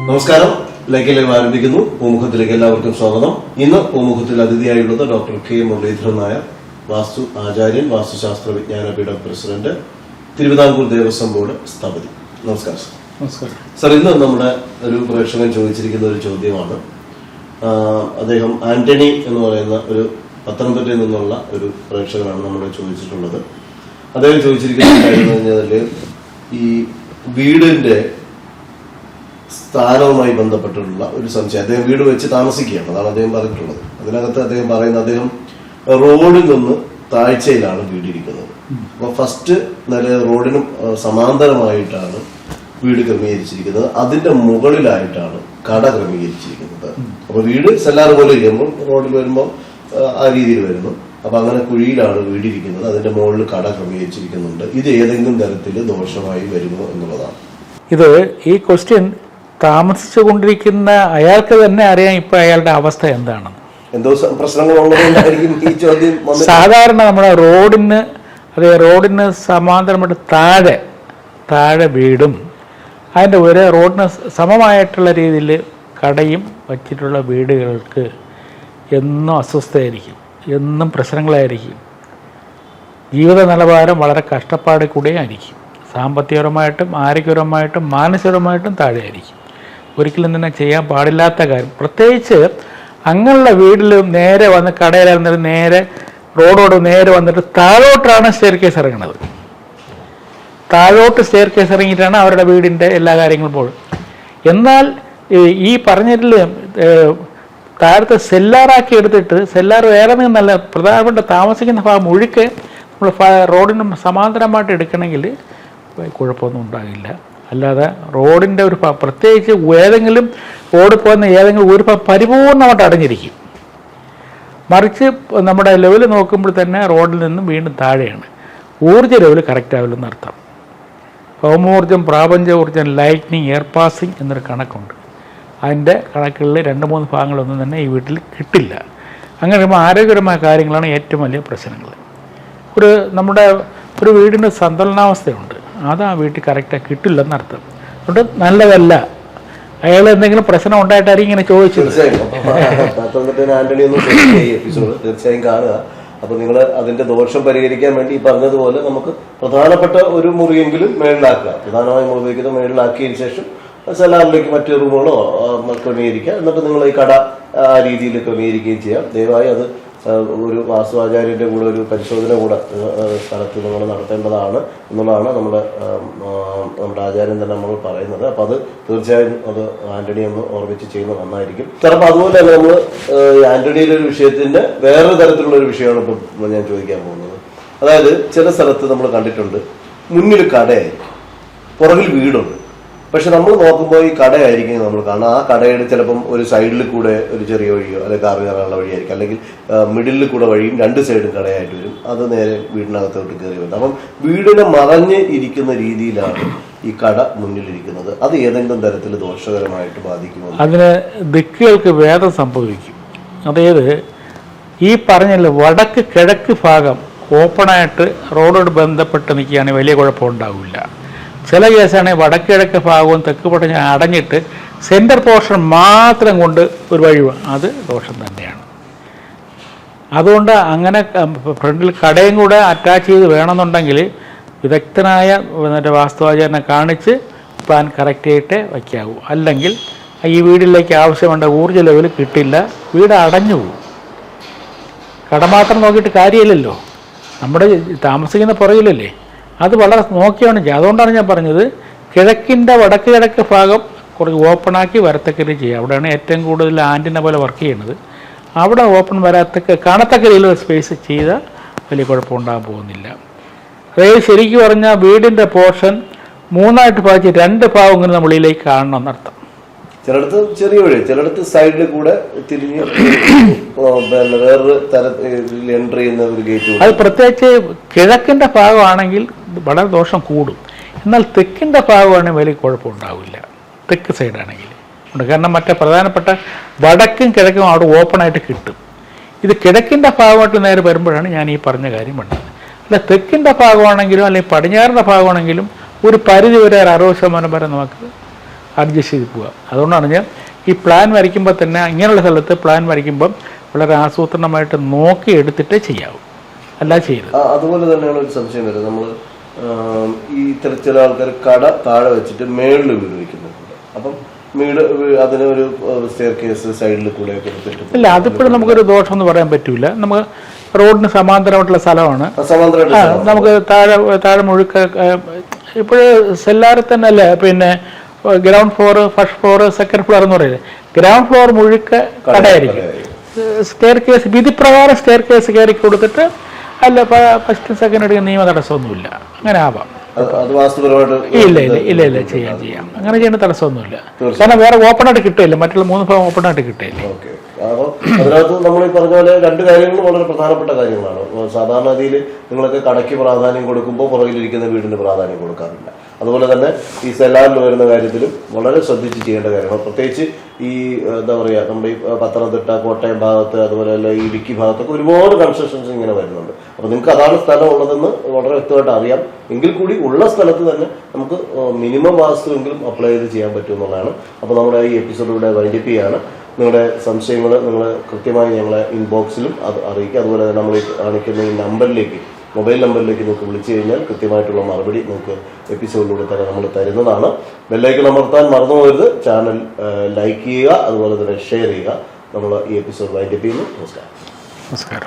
നമസ്കാരം. Like live ആരംഭിക്കുന്നു. പൂമുഖത്തിലേക്ക് എല്ലാവർക്കും സ്വാഗതം. ഇന്ന് പൂമുഖത്തിൽ അതിഥിയായുള്ളത് ഡോക്ടർ കെ മുരളീധരൻ നായർ, വാസ്തു ആചാര്യൻ, വാസ്തുശാസ്ത്ര വിജ്ഞാനപീഠ പ്രസിഡന്റ്, തിരുവിതാംകൂർ ദേവസ്വം ബോർഡ് സ്ഥപതി. നമസ്കാരം സർ. നമസ്കാരം സർ. ഇന്ന് നമ്മുടെ ഒരു പ്രേക്ഷകൻ ചോദിച്ചിരിക്കുന്ന ഒരു ചോദ്യമാണ്. അദ്ദേഹം ആന്റണി എന്ന് പറയുന്ന ഒരു പത്തനംതിട്ടയിൽ നിന്നുള്ള ഒരു പ്രേക്ഷകനാണ് നമ്മളോട് ചോദിച്ചിട്ടുള്ളത്. അദ്ദേഹം ചോദിച്ചിരിക്കുന്ന കാര്യം എന്ന് പറഞ്ഞാൽ ഈ വീടിന്റെ സ്ഥാനവുമായി ബന്ധപ്പെട്ടിട്ടുള്ള ഒരു സംശയം. അദ്ദേഹം വീട് വെച്ച് താമസിക്കുകയാണ്, അതാണ് അദ്ദേഹം പറഞ്ഞിട്ടുള്ളത്. അതിനകത്ത് അദ്ദേഹം പറയുന്നത്, അദ്ദേഹം റോഡിൽ നിന്ന് താഴ്ചയിലാണ് വീടിരിക്കുന്നത്. അപ്പൊ ഫസ്റ്റ് നില റോഡിന് സമാന്തരമായിട്ടാണ് വീട് ക്രമീകരിച്ചിരിക്കുന്നത്. അതിന്റെ മുകളിലായിട്ടാണ് കട ക്രമീകരിച്ചിരിക്കുന്നത്. അപ്പൊ വീട് സെല്ലാർ പോലെ ഇരിക്കുമ്പോൾ റോഡിൽ വരുമ്പോൾ ആ രീതിയിൽ വരുന്നു. അപ്പൊ അങ്ങനെ കുഴിയിലാണ് വീടിരിക്കുന്നത്. അതിന്റെ മുകളിൽ കട ക്രമീകരിച്ചിരിക്കുന്നുണ്ട്. ഇത് ഏതെങ്കിലും തരത്തിൽ ദോഷമായി വരുമോ എന്നുള്ളതാണ്. ഇത് ഈ ക്വസ്റ്റ്യൻ താമസിച്ചു കൊണ്ടിരിക്കുന്ന അയാൾക്ക് തന്നെ അറിയാം ഇപ്പൊ അയാളുടെ അവസ്ഥ എന്താണെന്ന്. എന്തോ പ്രശ്നങ്ങളുള്ളതുകൊണ്ടായിരിക്കും ഈ ചോദ്യം. സാധാരണ നമ്മുടെ റോഡിന് സമാന്തരമായിട്ട് താഴെ വീടും അതിൻ്റെ ഒരു റോഡിന് സമമായിട്ടുള്ള രീതിയിൽ കടയും വച്ചിട്ടുള്ള വീടുകൾക്ക് എന്നും അസ്വസ്ഥയായിരിക്കും, എന്നും പ്രശ്നങ്ങളായിരിക്കും. ജീവിത നിലവാരം വളരെ കഷ്ടപ്പാടിൽ കൂടെ ആയിരിക്കും. സാമ്പത്തികപരമായിട്ടും ആരോഗ്യപരമായിട്ടും മാനസികപരമായിട്ടും താഴെയായിരിക്കും. ഒരിക്കലും തന്നെ ചെയ്യാൻ പാടില്ലാത്ത കാര്യം. പ്രത്യേകിച്ച് അങ്ങനെയുള്ള വീട്ടിൽ നേരെ വന്ന് കടയിലിറങ്ങിട്ട് നേരെ റോഡോട് നേരെ വന്നിട്ട് താഴോട്ടാണ് സ്റ്റെയർ കേസ് ഇറങ്ങുന്നത്. താഴോട്ട് സ്റ്റെയർ കേസ് ഇറങ്ങിയിട്ടാണ് അവരുടെ വീടിൻ്റെ എല്ലാ കാര്യങ്ങളും പോകും. എന്നാൽ ഈ പറഞ്ഞതിൽ താഴത്തെ സെല്ലാറാക്കി എടുത്തിട്ട് സെല്ലാർ വേറെ നല്ല പ്രധാനപ്പെട്ട താമസിക്കുന്ന ഭാഗം ഒഴുക്ക് നമ്മൾ റോഡിന് സമാന്തരമായിട്ട് എടുക്കണമെങ്കിൽ കുഴപ്പമൊന്നും ഉണ്ടാകില്ല. അല്ലാതെ റോഡിൻ്റെ ഒരു പ്രത്യേകിച്ച് ഏതെങ്കിലും റോഡ് പോകുന്ന ഏതെങ്കിലും ഒരു പരിപൂർണമായിട്ട് അടഞ്ഞിരിക്കും. മറിച്ച് നമ്മുടെ ലെവൽ നോക്കുമ്പോൾ തന്നെ റോഡിൽ നിന്നും വീണ്ടും താഴെയാണ്. ഊർജ്ജ ലെവൽ കറക്റ്റ് ആവില്ലെന്ന് അർത്ഥം. ഭൗമോർജ്ജം, പ്രാപഞ്ചോർജ്ജം, ലൈറ്റ്നിങ്, എയർ പാസിങ് എന്നൊരു കണക്കുണ്ട്. അതിൻ്റെ കണക്കുകളിൽ 2-3 ഭാഗങ്ങളൊന്നും തന്നെ ഈ വീട്ടിൽ കിട്ടില്ല. അങ്ങനെ വരുമ്പോൾ ആരോഗ്യപരമായ കാര്യങ്ങളാണ് ഏറ്റവും വലിയ പ്രശ്നങ്ങൾ. നമ്മുടെ ഒരു വീടിൻ്റെ സന്തുലനാവസ്ഥയുണ്ട്, അത് ആ വീട്ടിൽ കറക്റ്റായി കിട്ടില്ലെന്നർത്ഥം. അതുകൊണ്ട് നല്ലതല്ല. അയാൾ എന്തെങ്കിലും പ്രശ്നം ഉണ്ടായിട്ടായിരിക്കും ഇങ്ങനെ ചോദിച്ചത്. തീർച്ചയായും കാണുക. അപ്പൊ നിങ്ങൾ അതിന്റെ ദോഷം പരിഹരിക്കാൻ വേണ്ടി ഈ പറഞ്ഞതുപോലെ നമുക്ക് പ്രധാനപ്പെട്ട ഒരു മുറിയെങ്കിലും മേളിലാക്കുക. പ്രധാനമായും ഉപയോഗിക്കുന്നത് മേളിലാക്കിയതിനു ശേഷം സെല്ലാറിലേക്ക് മറ്റു റൂമുകളോ ക്രമീകരിക്കുക. എന്നിട്ട് നിങ്ങൾ ഈ കട ആ രീതിയിൽ ക്രമീകരിക്കുകയും ചെയ്യാം. ദയവായി അത് ഒരു വാസ്തുവാചാര്യന്റെ കൂടെ ഒരു പരിശോധന കൂടെ സ്ഥലത്ത് നിങ്ങൾ നടത്തേണ്ടതാണ് എന്നുള്ളതാണ് നമ്മുടെ ആചാര്യൻ തന്നെ നമ്മൾ പറയുന്നത്. അപ്പൊ അത് തീർച്ചയായും അത് ആന്റണി ഒന്ന് ഓർമ്മിച്ച് ചെയ്യുന്നത് നന്നായിരിക്കും. ചിലപ്പോൾ അതുപോലെ തന്നെ നമ്മൾ ആന്റണിയുടെ ഒരു വിഷയത്തിന്റെ വേറൊരു തരത്തിലുള്ള ഒരു വിഷയമാണ് ഇപ്പൊ ഞാൻ ചോദിക്കാൻ പോകുന്നത്. അതായത് ചില സ്ഥലത്ത് നമ്മൾ കണ്ടിട്ടുണ്ട്, മുന്നിൽ കടയായിരിക്കും, പുറകിൽ വീടുണ്ട്. പക്ഷെ നമ്മൾ നോക്കുമ്പോൾ ഈ കടയായിരിക്കും നമ്മൾ കാണാം. ആ കടയുടെ ചിലപ്പം ഒരു സൈഡിൽ കൂടെ ഒരു ചെറിയ വഴിയോ അല്ലെങ്കിൽ കാർ കയറാനുള്ള വഴിയായിരിക്കും, അല്ലെങ്കിൽ മിഡിലിൽ കൂടെ വഴിയും 2 സൈഡും കടയായിട്ട് വരും. അത് നേരെ വീടിനകത്തോട്ട് കയറി വരും. അപ്പം വീടിനെ മറഞ്ഞ് ഇരിക്കുന്ന രീതിയിലാണ് ഈ കട മുന്നിലിരിക്കുന്നത്. അത് ഏതെങ്കിലും തരത്തിൽ ദോഷകരമായിട്ട് ബാധിക്കുമോ? അതിന് ദിക്കുകൾക്ക് ഭേദം സംഭവിക്കും. അതായത് ഈ പറഞ്ഞല്ലോ, വടക്ക് കിഴക്ക് ഭാഗം ഓപ്പണായിട്ട് റോഡോട് ബന്ധപ്പെട്ട് നിൽക്കുകയാണെങ്കിൽ വലിയ കുഴപ്പമുണ്ടാവില്ല. ചില കേസാണെങ്കിൽ വടക്കിഴക്ക് ഭാഗവും തെക്ക് പടിഞ്ഞാറ് അടഞ്ഞിട്ട് സെൻറ്റർ പോർഷൻ മാത്രം കൊണ്ട് ഒരു വഴി, അത് ദോഷം തന്നെയാണ്. അതുകൊണ്ട് അങ്ങനെ ഫ്രണ്ടിൽ കടയും കൂടെ അറ്റാച്ച് ചെയ്ത് വേണമെന്നുണ്ടെങ്കിൽ വിദഗ്ധനായ വാസ്തുവാചാരനെ കാണിച്ച് പ്ലാൻ കറക്റ്റ് ആയിട്ട് വയ്ക്കാവൂ. അല്ലെങ്കിൽ ഈ വീടിലേക്ക് ആവശ്യമുണ്ട ഊർജ്ജ ലെവൽ കിട്ടില്ല, വീട് അടഞ്ഞു പോകും. കട മാത്രം നോക്കിയിട്ട് കാര്യമില്ലല്ലോ, നമ്മുടെ താമസിക്കുന്ന പുറകിലല്ലേ. അത് വളരെ നോക്കിയാണ് ചെയ്യുക. അതുകൊണ്ടാണ് ഞാൻ പറഞ്ഞത്, വടക്ക് കിഴക്ക് ഭാഗം കുറച്ച് ഓപ്പണാക്കി വരത്തക്ക രീതി ചെയ്യുക. അവിടെയാണ് ഏറ്റവും കൂടുതൽ ആൻറ്റിന പോലെ വർക്ക് ചെയ്യുന്നത്. അവിടെ ഓപ്പൺ കാണത്തക്ക രീതിയിലുള്ള സ്പേസ് ചെയ്താൽ വലിയ കുഴപ്പമുണ്ടാകാൻ പോകുന്നില്ല. അതായത് ശരിക്കും പറഞ്ഞാൽ വീടിൻ്റെ പോർഷൻ 3ആയിട്ട് ഭാഗിച്ച് 2 ഭാഗം ഇങ്ങനെ നമ്മളിലേക്ക് കാണണം എന്നർത്ഥം. ചിലടത്ത് ചെറിയ വഴി, ചിലടത്ത് സൈഡിൽ കൂടെ തിരിഞ്ഞ് വേറൊരു തരത്തിൽ എൻട്രി ചെയ്യുന്ന ഒരു ഗേറ്റ്. അത് പ്രത്യേകിച്ച് കിഴക്കിൻ്റെ ഭാഗമാണെങ്കിൽ വളരെ ദോഷം കൂടും. എന്നാൽ തെക്കിൻ്റെ ഭാഗമാണെങ്കിൽ വലിയ കുഴപ്പമുണ്ടാവില്ല, തെക്ക് സൈഡാണെങ്കിൽ. കാരണം മറ്റേ പ്രധാനപ്പെട്ട വടക്കും കിഴക്കും അവിടെ ഓപ്പണായിട്ട് കിട്ടും. ഇത് കിഴക്കിൻ്റെ ഭാഗമായിട്ട് നേരെ വരുമ്പോഴാണ് ഞാൻ ഈ പറഞ്ഞ കാര്യം വേണ്ടത്. അല്ല, തെക്കിൻ്റെ ഭാഗമാണെങ്കിലും അല്ലെങ്കിൽ പടിഞ്ഞാറിൻ്റെ ഭാഗമാണെങ്കിലും ഒരു പരിധി വരെ 60% വരെ നമുക്ക് അഡ്ജസ്റ്റ് ചെയ്ത് പോവുക. അതുകൊണ്ടാണ് ഞാൻ ഈ പ്ലാൻ വരയ്ക്കുമ്പോൾ തന്നെ ഇങ്ങനെയുള്ള സ്ഥലത്ത് പ്ലാൻ വരയ്ക്കുമ്പം വളരെ ആസൂത്രണമായിട്ട് നോക്കി എടുത്തിട്ടേ ചെയ്യാവൂ, അല്ല ചെയ്യരുത്. അതുപോലെ തന്നെയാണ് ഒരു സംശയം വരുന്നത്. നമ്മൾ ഈ ചില ആൾക്കാർ കട താഴെ വെച്ചിട്ട് മേളിൽ വീട് വയ്ക്കുന്നുണ്ട്. അപ്പം അതിനൊരു സ്റ്റെയർ കേസ് സൈഡിൽ കൂടെ ഒക്കെ എടുത്തിട്ട് ഇല്ല, അതിപ്പോഴും നമുക്കൊരു ദോഷം എന്ന് പറയാൻ പറ്റൂല. നമുക്ക് റോഡിന് സമാന്തരമായിട്ടുള്ള സ്ഥലമാണ്. നമുക്ക് താഴെ മുഴുക്ക ഇപ്പോഴ് സെല്ലാറിൽ തന്നെ അല്ലേ പിന്നെ ground floor, first floor, second floor എന്ന് പറയുന്നത്. ഗ്രൗണ്ട് ഫ്ലോർ മുഴുക്ക കടയായിരിക്കും. സ്റ്റെയർ കേസ് വിധിപ്രകാരം സ്റ്റെയർ കേസ് കയറി കൊടുത്തിട്ട് അല്ല ഫസ്റ്റ് സെക്കൻഡ് അടിക്കുന്ന നിയമ തടസ്സമൊന്നുമില്ല, അങ്ങനെ ആവാം. ഇല്ല ചെയ്യാം. അങ്ങനെ ചെയ്യുന്ന തടസ്സമൊന്നുമില്ല. കാരണം വേറെ ഓപ്പൺ ആയിട്ട് കിട്ടില്ല, മറ്റുള്ള 3 ഭാഗം ഓപ്പൺ ആയിട്ട് കിട്ടില്ല. അപ്പോൾ അതിനകത്ത് നമ്മൾ ഈ പറഞ്ഞ പോലെ 2 കാര്യങ്ങളും വളരെ പ്രധാനപ്പെട്ട കാര്യങ്ങളാണ്. സാധാരണഗതിയിൽ നിങ്ങളൊക്കെ കടയ്ക്ക് പ്രാധാന്യം കൊടുക്കുമ്പോൾ പുറകിലിരിക്കുന്ന വീടിന് പ്രാധാന്യം കൊടുക്കാറില്ല. അതുപോലെ തന്നെ ഈ സെല്ലാറിൽ വരുന്ന കാര്യത്തിലും വളരെ ശ്രദ്ധിച്ച് ചെയ്യേണ്ട കാര്യമാണ്. പ്രത്യേകിച്ച് ഈ എന്താ പറയുക, നമ്മുടെ ഈ പത്തനംതിട്ട, കോട്ടയം ഭാഗത്ത്, അതുപോലെ തന്നെ ഈ ഇടുക്കി ഭാഗത്തൊക്കെ ഒരുപാട് കൺസ്ട്രക്ഷൻസ് ഇങ്ങനെ വരുന്നുണ്ട്. അപ്പോൾ നിങ്ങൾക്ക് അതാണ് സ്ഥലം ഉള്ളതെന്ന് വളരെ വ്യക്തമായിട്ട് അറിയാം. എങ്കിൽ കൂടി ഉള്ള സ്ഥലത്ത് തന്നെ നമുക്ക് മിനിമം വാസ്തുവെങ്കിലും അപ്ലൈ ചെയ്ത് ചെയ്യാൻ പറ്റും എന്നുള്ളതാണ്. അപ്പോൾ നമ്മുടെ ഈ എപ്പിസോഡ് ഇവിടെ വൈൻഡപ്പ് ചെയ്യാണ്. നിങ്ങളുടെ സംശയങ്ങൾ നിങ്ങൾ കൃത്യമായി ഞങ്ങളെ ഇൻബോക്സിലും അത് അറിയിക്കുക. അതുപോലെ തന്നെ നമ്മൾ കാണിക്കുന്ന ഈ നമ്പറിലേക്ക്, മൊബൈൽ നമ്പറിലേക്ക് നിങ്ങൾക്ക് വിളിച്ചു കഴിഞ്ഞാൽ കൃത്യമായിട്ടുള്ള മറുപടി നിങ്ങൾക്ക് എപ്പിസോഡിലൂടെ തന്നെ നമ്മൾ തരുന്നതാണ്. ബെല്ലൈക്കൺ അമർത്താൻ മറന്നു പോകരുത്. ചാനൽ ലൈക്ക് ചെയ്യുക, അതുപോലെ തന്നെ ഷെയർ ചെയ്യുക. നമ്മൾ ഈ എപ്പിസോഡ് വൈൻഡപ്പ് ചെയ്യുന്നു. നമസ്കാരം.